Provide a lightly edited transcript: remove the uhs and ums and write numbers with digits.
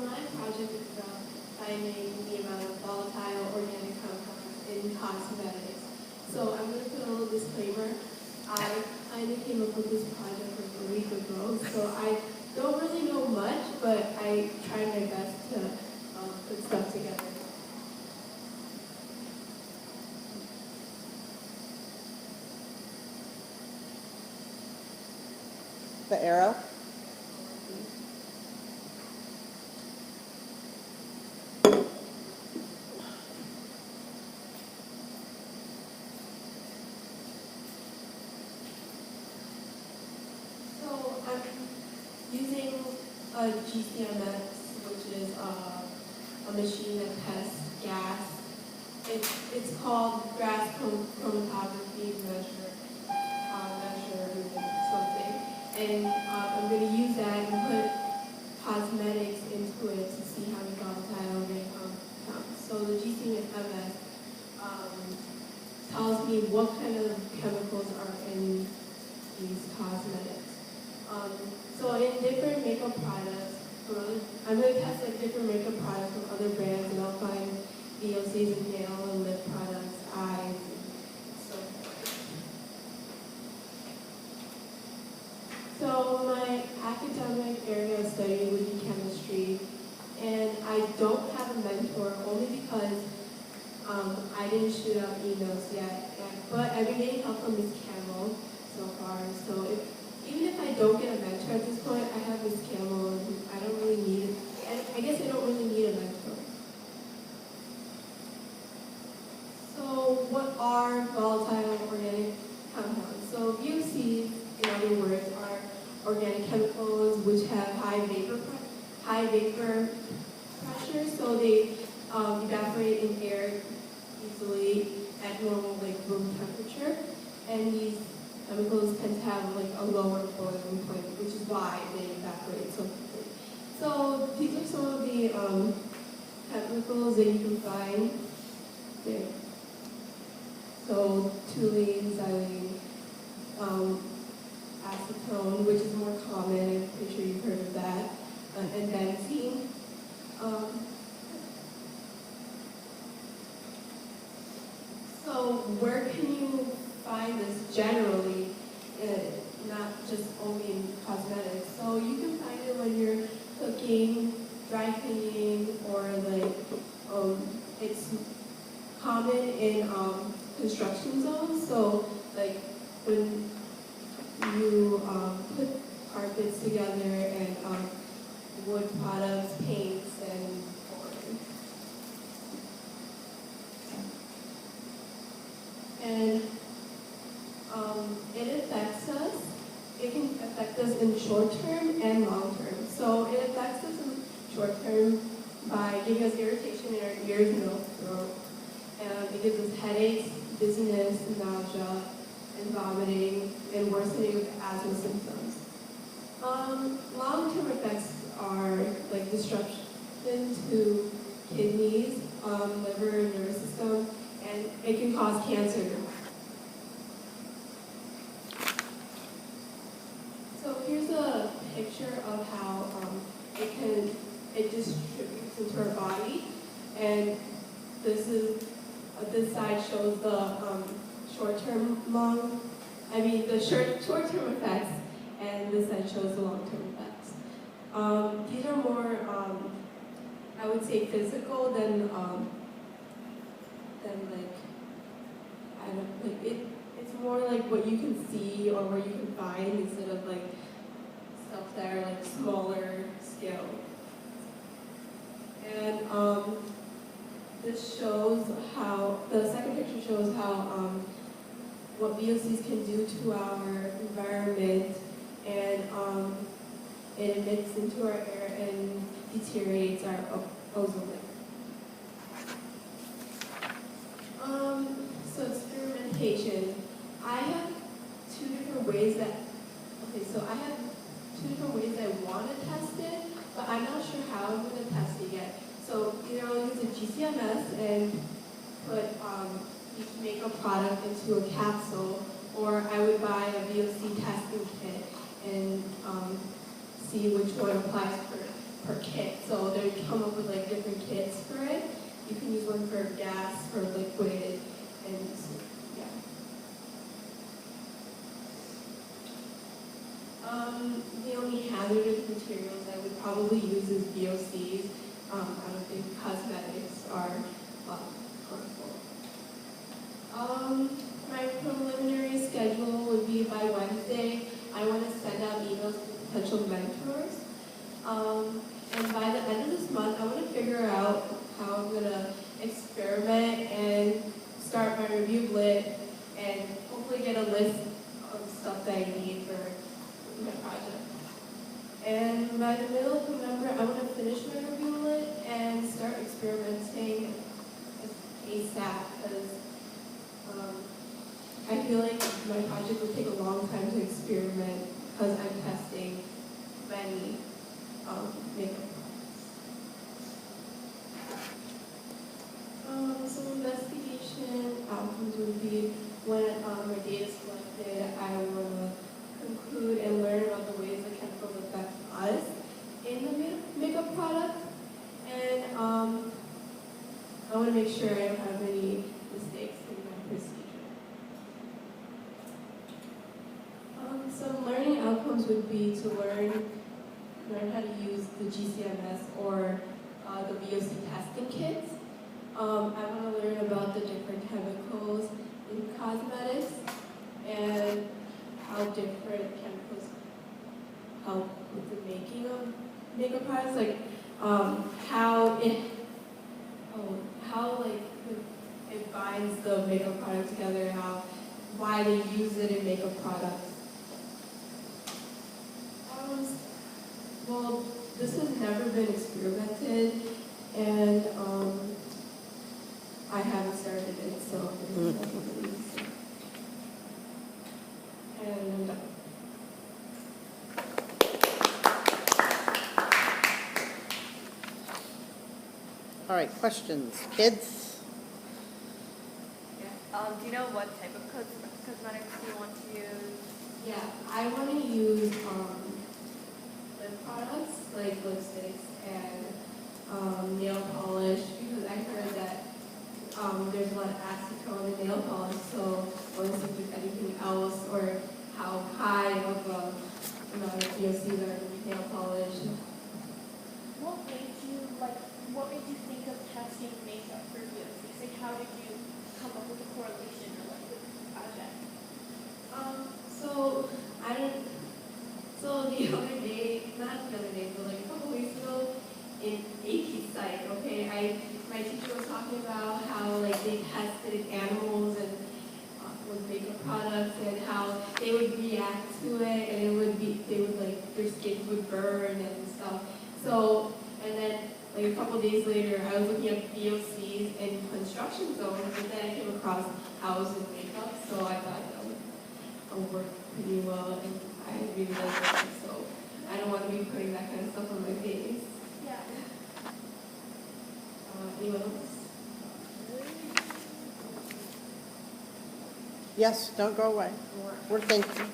my project is about finding the amount of volatile organic compounds in cosmetics. So I'm going to put a little disclaimer. I kind of came up with this project like a week ago, so I don't really know much, but I tried my best to put stuff together. The arrow? So I'm using a GCMS, which is a machine that tests gas. It's called gas chromatography measure something. And I'm going to use that and put cosmetics into it to see how many volatile organic compounds. So the GCMS tells me what kind of chemicals are in these cosmetics. So in different makeup products, I'm going to test like different makeup products from other brands, and I'll find VOCs in nail and lip products, eyes, and so forth. So my academic area of study would be chemistry, and I don't have a mentor only because I didn't shoot out emails yet, but I've been getting help from Ms. Campbell so far. So even if I don't get a mentor at this point, I have Ms. Campbell, and I don't really need, I guess I don't really need a mentor. So what are volatile organic compounds? So VOCs, in other words, are organic chemicals which have high vapor pressure, so they evaporate in air easily at normal room temperature, and these chemicals tend to have a lower boiling point, which is why they evaporate so quickly. So these are some of the chemicals that you can find there. So toluene, xylene, acetone, which is more common, I'm pretty sure you've heard of that, and benzene. So where can you find this generally, not just only in cosmetics? So you can find it when you're cooking, dry cleaning, or it's common in construction zones. So when you put carpets together and wood products, paints, and flooring. And it affects us. It can affect us in short term and long term. So it affects us in short term by giving us irritation in our ears, nose, throat. And it gives us headaches, dizziness, nausea, and vomiting, and worsening of asthma symptoms. Long-term effects are disruption to kidneys, liver, and nervous system, and it can cause cancer. So here's a picture of how it distributes into our body, and this side shows the short-term effects, and this side shows the long-term effects. These are more, I would say, physical than it's more like what you can see or what you can find instead of stuff that are smaller scale. And this shows how, the second picture shows how what VOCs can do to our environment, and it emits into our air and deteriorates our ozone layer. So experimentation. I have two different ways that I want to test it, but I'm not sure how I'm going to test it yet. So either I'll use a GCMS and put each makeup product into a capsule, or I would buy a VOC testing kit and see which one applies for per kit. So they come up with like different kits for it. You can use one for gas, for liquid, and so, yeah. The only hazardous materials I would probably use is VOCs. I don't think cosmetics are harmful. My preliminary schedule would be by Wednesday. I want to send out emails to potential mentors. And by the end of this month, I want to figure out how I'm going to experiment and start my review lit and hopefully get a list of stuff that I need for my project. And by the middle of November, I want to finish my review lit and start experimenting ASAP because I feel like my project will take a long time to experiment because I'm testing many makeup products. Some investigation outcomes would be when my data is collected, I want to conclude and learn about the ways that chemicals affect us in the makeup product. And I want to make sure I don't have any mistakes in my procedure. Some learning outcomes would be to learn how to use the GCMS or the VOC testing kits. I want to learn about the different chemicals in cosmetics and how different chemicals help with the making of makeup products, like how it binds the makeup product together, why they use it in makeup products. Well, this has never been experimented, and I haven't started it, so and I'm done. All right, questions, kids? Yeah. Do you know what type of cosmetics you want to use? Yeah, I want to use lip products like lipsticks and nail polish because I heard that there's a lot of acetone in nail polish, so I want to see if there's anything else or how high of a amount of VOCs are in nail polish. What made you think of testing makeup for VOCs? Like, how did you come up with a correlation or like with the project? So the other day, not the other day, but like a couple weeks ago, in AP Psych, okay, my teacher was talking about how like they tested animals and with makeup products and how they would react to it and their skin would burn and stuff. So, and then like a couple days later, I was looking at VOCs in construction zones, and then I came across houses makeup, so I thought that would work pretty well, and I really like it, so I don't want to be putting that kind of stuff on my face. Yeah. Anyone else? Yes, don't go away. We're thinking.